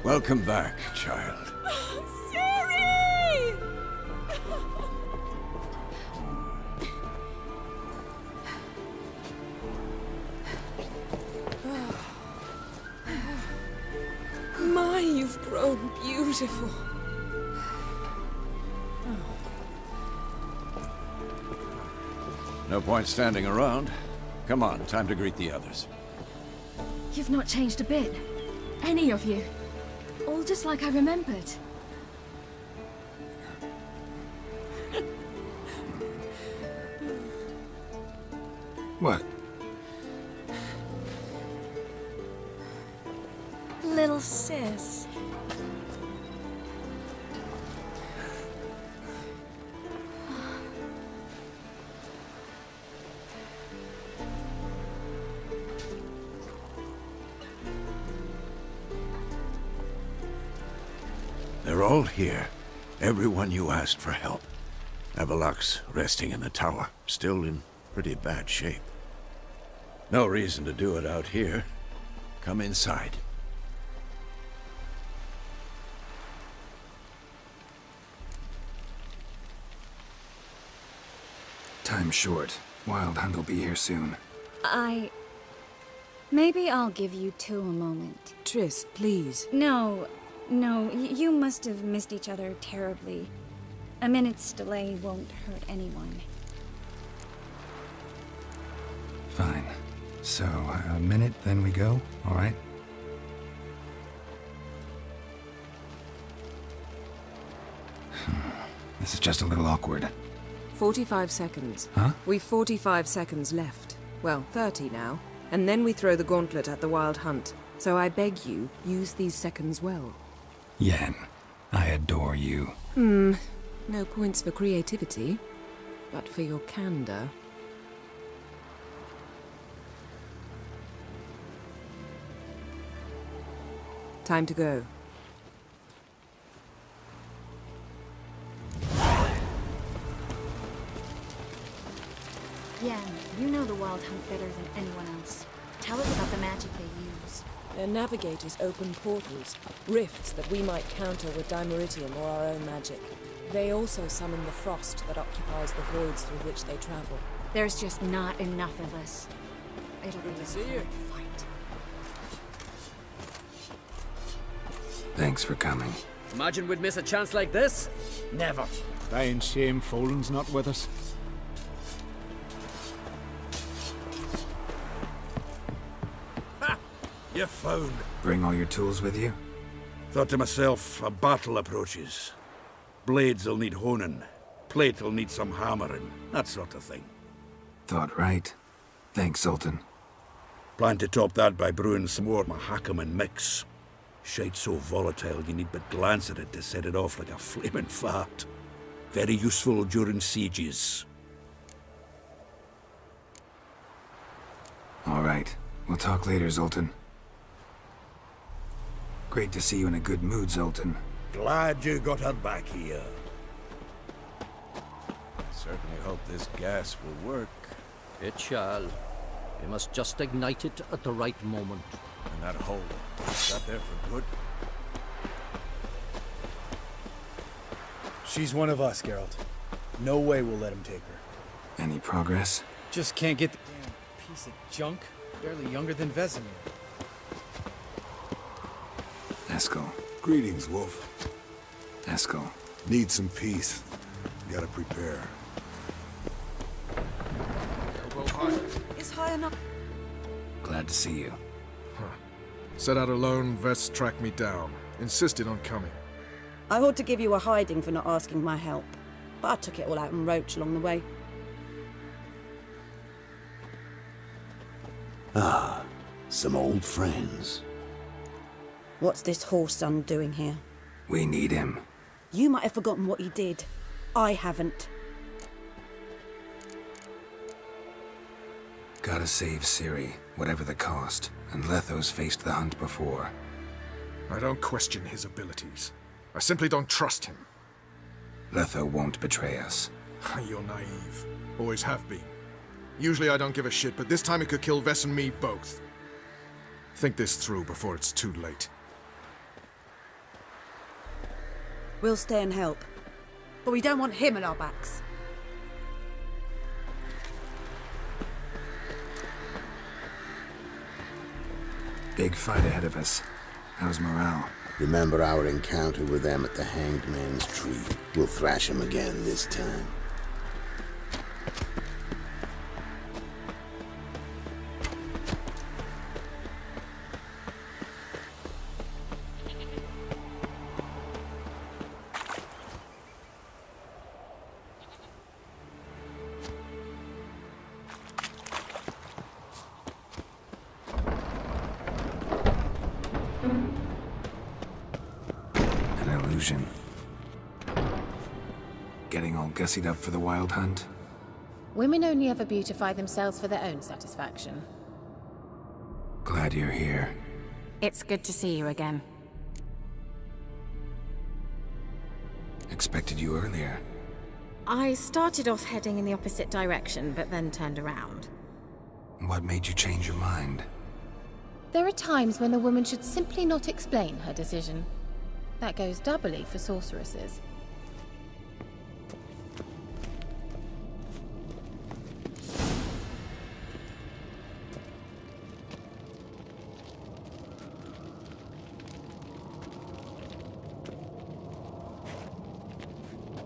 Welcome back, child. Siri! My, you've grown beautiful. No point standing around. Come on, time to greet the others. You've not changed a bit. Any of you. All just like I remembered. What? Little sis. They're all here. Everyone you asked for help. Avalok's resting in the tower, still in pretty bad shape. No reason to do it out here. Come inside. Time's short. Wild Hunt will be here soon. Maybe I'll give you two a moment. Triss, please. No, you must have missed each other terribly. A minute's delay won't hurt anyone. Fine. So, a minute, then we go, all right? This is just a little awkward. 45 seconds. Huh? We've 45 seconds left. Well, 30 now. And then we throw the gauntlet at the Wild Hunt. So I beg you, use these seconds well. Yen, I adore you. No points for creativity, but for your candor. Time to go. Yeah, you know the Wild Hunt better than anyone else. Tell us about the magic they use. Their navigators open portals, rifts that we might counter with dimeritium or our own magic. They also summon the frost that occupies the voids through which they travel. There's just not enough of us. It'll be a hard fight. Thanks for coming. Imagine we'd miss a chance like this? Never. Dying shame Folan's not with us. You found. Bring all your tools with you? Thought to myself, a battle approaches. Blades'll need honing. Plate'll need some hammering. That sort of thing. Thought right. Thanks, Sultan. Plan to top that by brewing some more Mahakaman mix. Shite so volatile you need but glance at it to set it off like a flaming fart. Very useful during sieges. All right. We'll talk later, Zoltan. Great to see you in a good mood, Zoltan. Glad you got her back here. Certainly hope this gas will work. It shall. We must just ignite it at the right moment. And that hole, is that there for good? She's one of us, Geralt. No way we'll let him take her. Any progress? Just can't get the damn piece of junk. Barely younger than Vesemir. Eskel. Greetings, Wolf. Eskel. Need some peace. Gotta prepare. It's high enough. Glad to see you. Set out alone, Vest tracked me down. Insisted on coming. I ought to give you a hiding for not asking my help, but I took it all out in Roach along the way. Ah, some old friends. What's this horse son doing here? We need him. You might have forgotten what he did. I haven't. Gotta save Ciri, whatever the cost, and Letho's faced the hunt before. I don't question his abilities. I simply don't trust him. Letho won't betray us. You're naive. Always have been. Usually I don't give a shit, but this time it could kill Vess and me both. Think this through before it's too late. We'll stay and help. But we don't want him at our backs. Big fight ahead of us. How's morale? Remember our encounter with them at the Hanged Man's Tree. We'll thrash them again this time. Getting all gussied up for the wild hunt? Women only ever beautify themselves for their own satisfaction. Glad you're here. It's good to see you again. Expected you earlier. I started off heading in the opposite direction, but then turned around. What made you change your mind? There are times when a woman should simply not explain her decision. That goes doubly for sorceresses.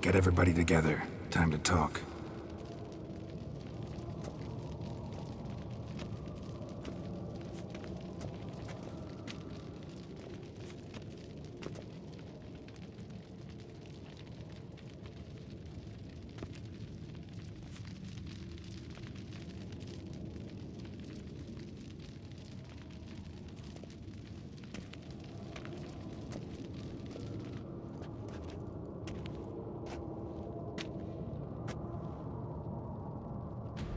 Get everybody together. Time to talk.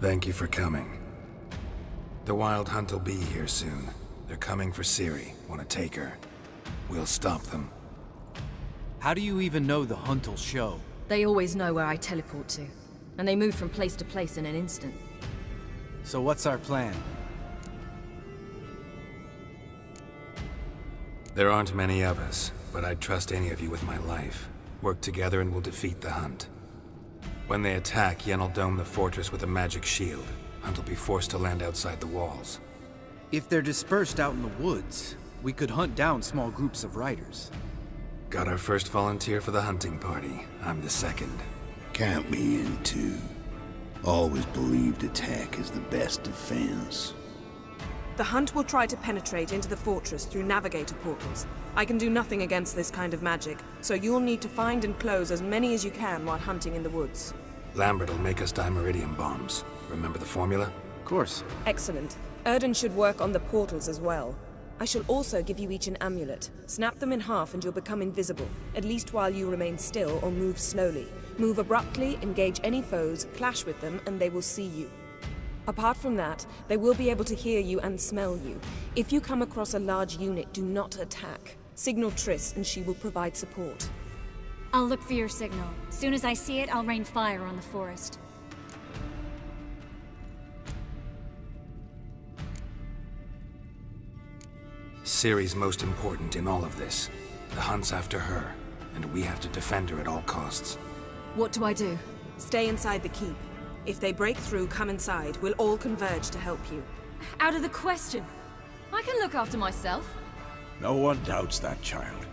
Thank you for coming. The Wild Hunt will be here soon. They're coming for Ciri. Want to take her? We'll stop them. How do you even know the hunt will show? They always know where I teleport to, and they move from place to place in an instant. So what's our plan? There aren't many of us, but I'd trust any of you with my life. Work together and we'll defeat the Hunt. When they attack, Yen'll dome the fortress with a magic shield. Hunt will be forced to land outside the walls. If they're dispersed out in the woods, we could hunt down small groups of riders. Got our first volunteer for the hunting party. I'm the second. Count me in too. Always believed attack is the best defense. The Hunt will try to penetrate into the fortress through navigator portals. I can do nothing against this kind of magic, so you'll need to find and close as many as you can while hunting in the woods. Lambert will make us dimeridium bombs. Remember the formula? Of course. Excellent. Erden should work on the portals as well. I shall also give you each an amulet. Snap them in half and you'll become invisible, at least while you remain still or move slowly. Move abruptly, engage any foes, clash with them, and they will see you. Apart from that, they will be able to hear you and smell you. If you come across a large unit, do not attack. Signal Triss and she will provide support. I'll look for your signal. As soon as I see it, I'll rain fire on the forest. Ciri's most important in all of this. The Hunt's after her, and we have to defend her at all costs. What do I do? Stay inside the keep. If they break through, come inside. We'll all converge to help you. Out of the question. I can look after myself. No one doubts that, child.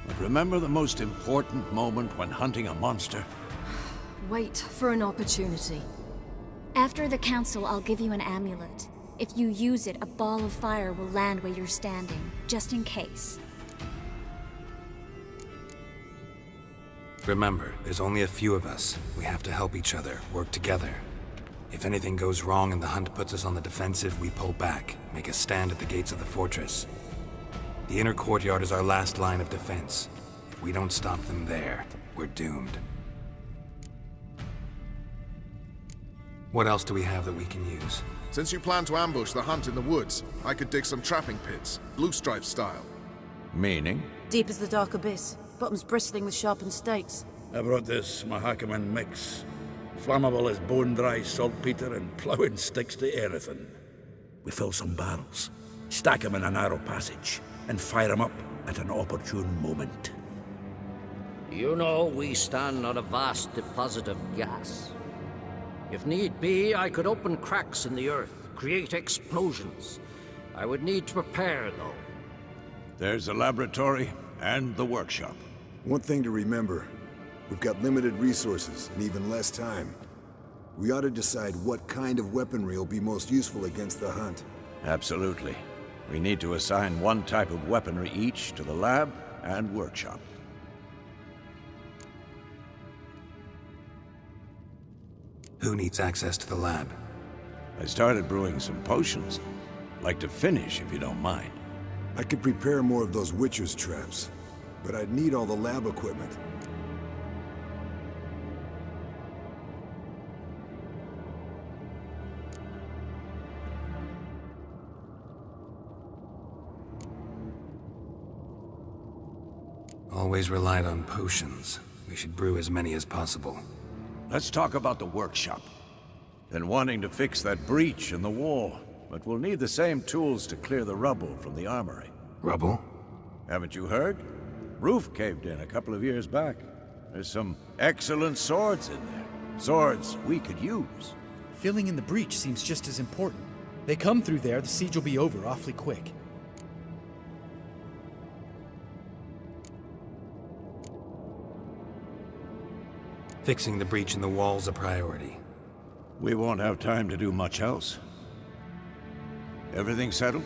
But remember the most important moment when hunting a monster? Wait for an opportunity. After the council, I'll give you an amulet. If you use it, a ball of fire will land where you're standing, just in case. Remember, there's only a few of us. We have to help each other, work together. If anything goes wrong and the Hunt puts us on the defensive, we pull back, make a stand at the gates of the fortress. The inner courtyard is our last line of defense. If we don't stop them there, we're doomed. What else do we have that we can use? Since you plan to ambush the Hunt in the woods, I could dig some trapping pits, blue stripe style. Meaning? Deep as the dark abyss. Bottoms bristling with sharpened stakes. I brought this Mahakaman mix. Flammable as bone-dry saltpeter and ploughing sticks to anything. We fill some barrels, stack them in a narrow passage, and fire them up at an opportune moment. You know, we stand on a vast deposit of gas. If need be, I could open cracks in the earth, create explosions. I would need to prepare, though. There's the laboratory and the workshop. One thing to remember, we've got limited resources and even less time. We ought to decide what kind of weaponry will be most useful against the hunt. Absolutely. We need to assign one type of weaponry each to the lab and workshop. Who needs access to the lab? I started brewing some potions. Like to finish, if you don't mind. I could prepare more of those Witcher's traps, but I'd need all the lab equipment. Always relied on potions. We should brew as many as possible. Let's talk about the workshop. Been wanting to fix that breach in the wall, but we'll need the same tools to clear the rubble from the armory. Rubble? Haven't you heard? Roof caved in a couple of years back. There's some excellent swords in there. Swords we could use. Filling in the breach seems just as important. They come through there, the siege will be over awfully quick. Fixing the breach in the wall's a priority. We won't have time to do much else. Everything settled?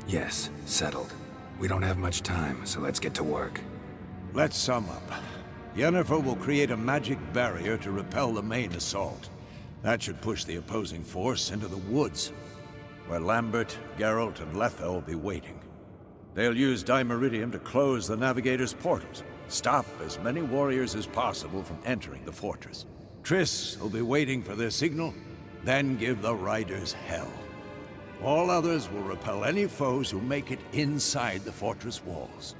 Yes, settled. We don't have much time, so let's get to work. Let's sum up. Yennefer will create a magic barrier to repel the main assault. That should push the opposing force into the woods, where Lambert, Geralt, and Letha will be waiting. They'll use Dimeridium to close the Navigator's portals, stop as many warriors as possible from entering the fortress. Triss will be waiting for their signal, then give the riders hell. All others will repel any foes who make it inside the fortress walls.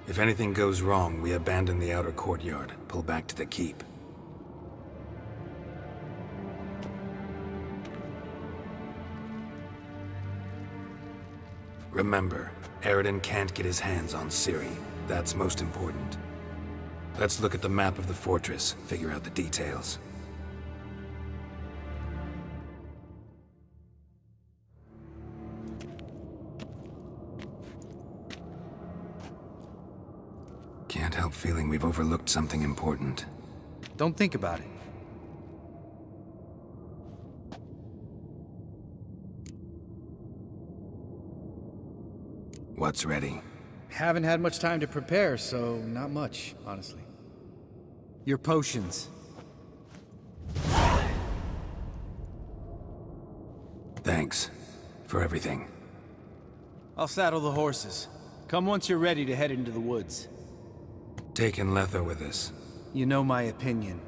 If anything goes wrong, we abandon the outer courtyard, pull back to the keep. Remember, Aerodin can't get his hands on Ciri. That's most important. Let's look at the map of the fortress, figure out the details. Can't help feeling we've overlooked something important. Don't think about it. What's ready? Haven't had much time to prepare, so not much, honestly. Your potions. Thanks for everything. I'll saddle the horses. Come once you're ready to head into the woods. Taking Letha with us. You know my opinion.